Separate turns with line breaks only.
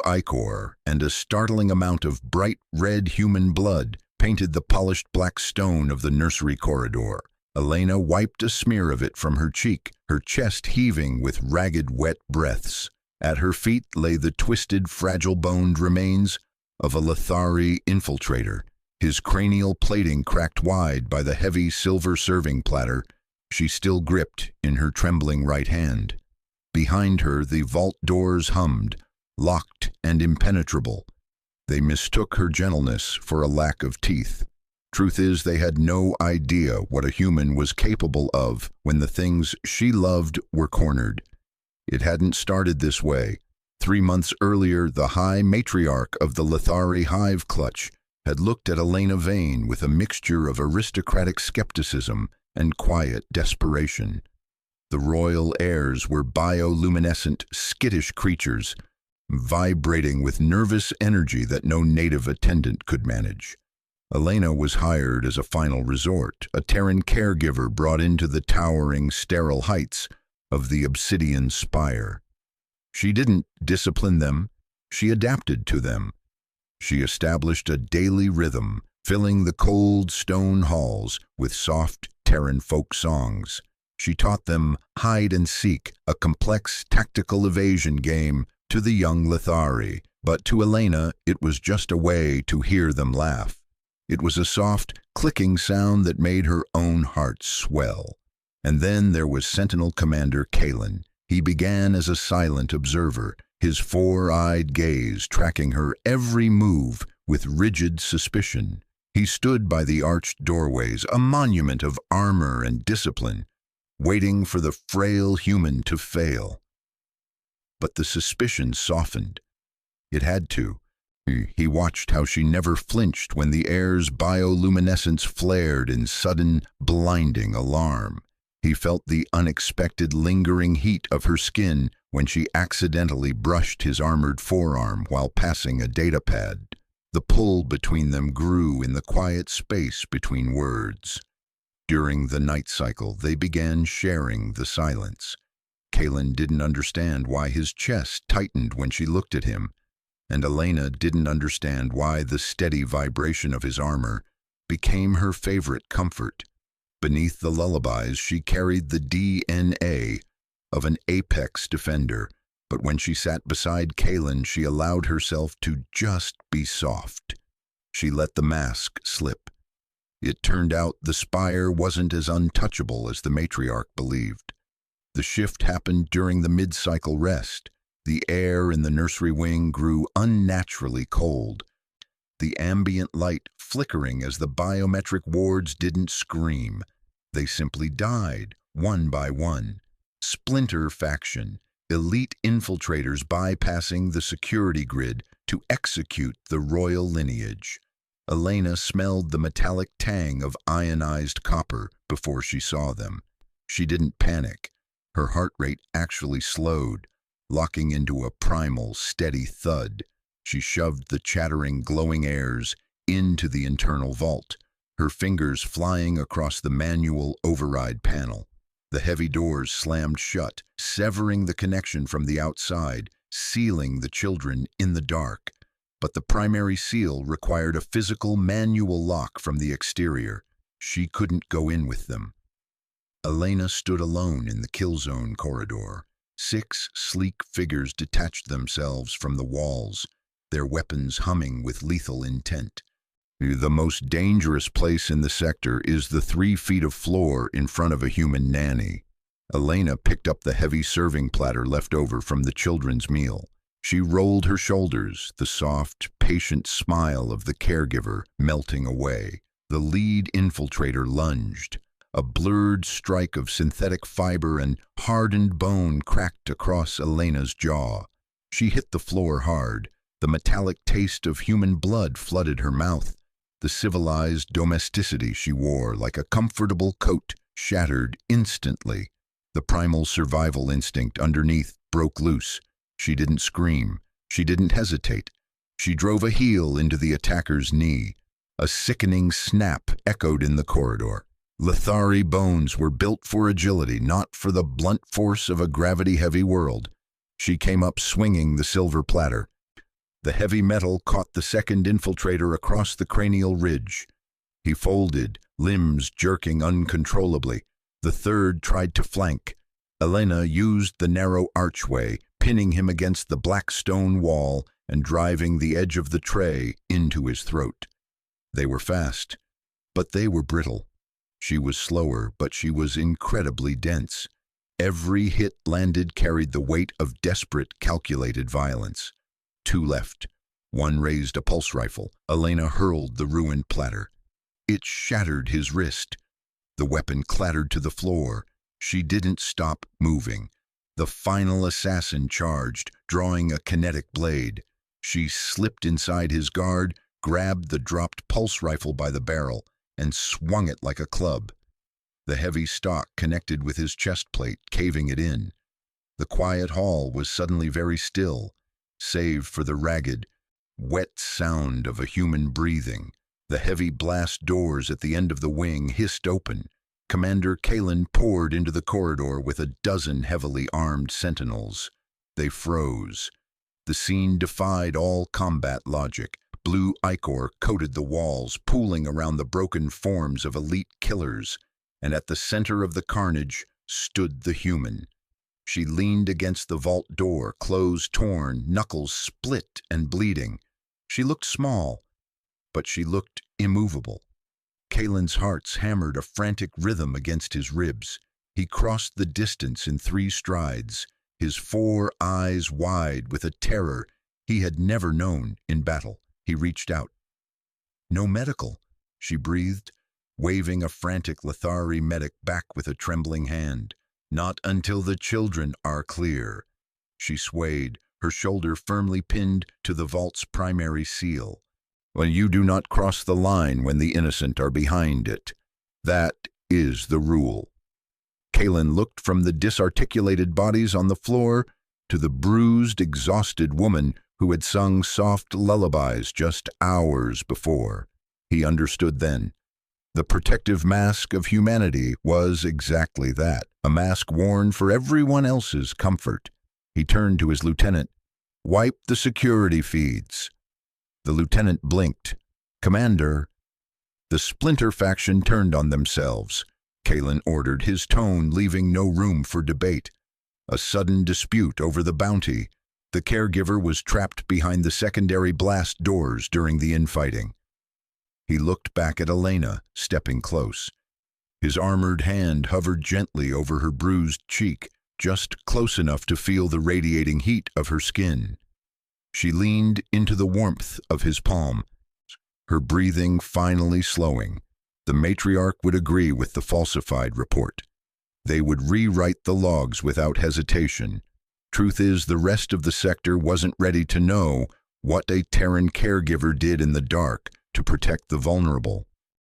ichor, and a startling amount of bright red human blood painted the polished black stone of the nursery corridor. Elena wiped a smear of it from her cheek, her chest heaving with ragged, wet breaths. At her feet lay the twisted, fragile-boned remains of a Lithari infiltrator, his cranial plating cracked wide by the heavy silver serving platter she still gripped in her trembling right hand. Behind her, the vault doors hummed, locked and impenetrable. They mistook her gentleness for a lack of teeth. Truth is, they had no idea what a human was capable of when the things she loved were cornered. It hadn't started this way. 3 months earlier, the High Matriarch of the Lithari Hive Clutch had looked at Elena Vane with a mixture of aristocratic skepticism and quiet desperation. The royal heirs were bioluminescent, skittish creatures, vibrating with nervous energy that no native attendant could manage. Elena was hired as a final resort, a Terran caregiver brought into the towering, sterile heights of the obsidian spire. She didn't discipline them, she adapted to them. She established a daily rhythm, filling the cold stone halls with soft Terran folk songs. She taught them hide and seek, a complex tactical evasion game to the young Lithari, but to Elena it was just a way to hear them laugh. It was a soft, clicking sound that made her own heart swell. And then there was Sentinel Commander Kalin. He began as a silent observer, his four-eyed gaze tracking her every move with rigid suspicion. He stood by the arched doorways, a monument of armor and discipline, waiting for the frail human to fail. But the suspicion softened. It had to. He watched how she never flinched when the air's bioluminescence flared in sudden, blinding alarm. He felt the unexpected lingering heat of her skin when she accidentally brushed his armored forearm while passing a datapad. The pull between them grew in the quiet space between words. During the night cycle, they began sharing the silence. Kalin didn't understand why his chest tightened when she looked at him, and Elena didn't understand why the steady vibration of his armor became her favorite comfort. Beneath the lullabies, she carried the DNA of an apex defender, but when she sat beside Kalin, she allowed herself to just be soft. She let the mask slip. It turned out the spire wasn't as untouchable as the matriarch believed. The shift happened during the mid-cycle rest. The air in the nursery wing grew unnaturally cold, the ambient light flickering as the biometric wards didn't scream. They simply died, one by one. Splinter faction, elite infiltrators bypassing the security grid to execute the royal lineage. Elena smelled the metallic tang of ionized copper before she saw them. She didn't panic. Her heart rate actually slowed, locking into a primal, steady thud. She shoved the chattering, glowing heirs into the internal vault, her fingers flying across the manual override panel. The heavy doors slammed shut, severing the connection from the outside, sealing the children in the dark. But the primary seal required a physical manual lock from the exterior. She couldn't go in with them. Elena stood alone in the kill zone corridor. 6 sleek figures detached themselves from the walls, their weapons humming with lethal intent. The most dangerous place in the sector is the 3 feet of floor in front of a human nanny. Elena picked up the heavy serving platter left over from the children's meal. She rolled her shoulders, the soft, patient smile of the caregiver melting away. The lead infiltrator lunged. A blurred strike of synthetic fiber and hardened bone cracked across Elena's jaw. She hit the floor hard. The metallic taste of human blood flooded her mouth. The civilized domesticity she wore, like a comfortable coat, shattered instantly. The primal survival instinct underneath broke loose. She didn't scream. She didn't hesitate. She drove a heel into the attacker's knee. A sickening snap echoed in the corridor. Lithari bones were built for agility, not for the blunt force of a gravity-heavy world. She came up swinging the silver platter. The heavy metal caught the second infiltrator across the cranial ridge. He folded, limbs jerking uncontrollably. The third tried to flank. Elena used the narrow archway, pinning him against the black stone wall and driving the edge of the tray into his throat. They were fast, but they were brittle. She was slower, but she was incredibly dense. Every hit landed carried the weight of desperate, calculated violence. 2 left. 1 raised a pulse rifle. Elena hurled the ruined platter. It shattered his wrist. The weapon clattered to the floor. She didn't stop moving. The final assassin charged, drawing a kinetic blade. She slipped inside his guard, grabbed the dropped pulse rifle by the barrel, and swung it like a club. The heavy stock connected with his chest plate, caving it in. The quiet hall was suddenly very still, save for the ragged, wet sound of a human breathing. The heavy blast doors at the end of the wing hissed open. Commander Kalin poured into the corridor with a dozen heavily armed sentinels. They froze. The scene defied all combat logic. Blue ichor coated the walls, pooling around the broken forms of elite killers, and at the center of the carnage stood the human. She leaned against the vault door, clothes torn, knuckles split and bleeding. She looked small, but she looked immovable. Kalin's hearts hammered a frantic rhythm against his ribs. He crossed the distance in 3 strides, his 4 eyes wide with a terror he had never known in battle. He reached out. "No medical," she breathed, waving a frantic Lethari medic back with a trembling hand. "Not until the children are clear." She swayed, her shoulder firmly pinned to the vault's primary seal. "Well, you do not cross the line when the innocent are behind it. That is the rule." Kalin looked from the disarticulated bodies on the floor to the bruised, exhausted woman who had sung soft lullabies just hours before. He understood then. The protective mask of humanity was exactly that, a mask worn for everyone else's comfort. He turned to his lieutenant. "Wipe the security feeds." The lieutenant blinked. "Commander." The splinter faction turned on themselves. Kalin ordered, his tone leaving no room for debate. A sudden dispute over the bounty. The caregiver was trapped behind the secondary blast doors during the infighting. He looked back at Elena, stepping close. His armored hand hovered gently over her bruised cheek, just close enough to feel the radiating heat of her skin. She leaned into the warmth of his palm, her breathing finally slowing. The matriarch would agree with the falsified report. They would rewrite the logs without hesitation. Truth is, the rest of the sector wasn't ready to know what a Terran caregiver did in the dark to protect the vulnerable.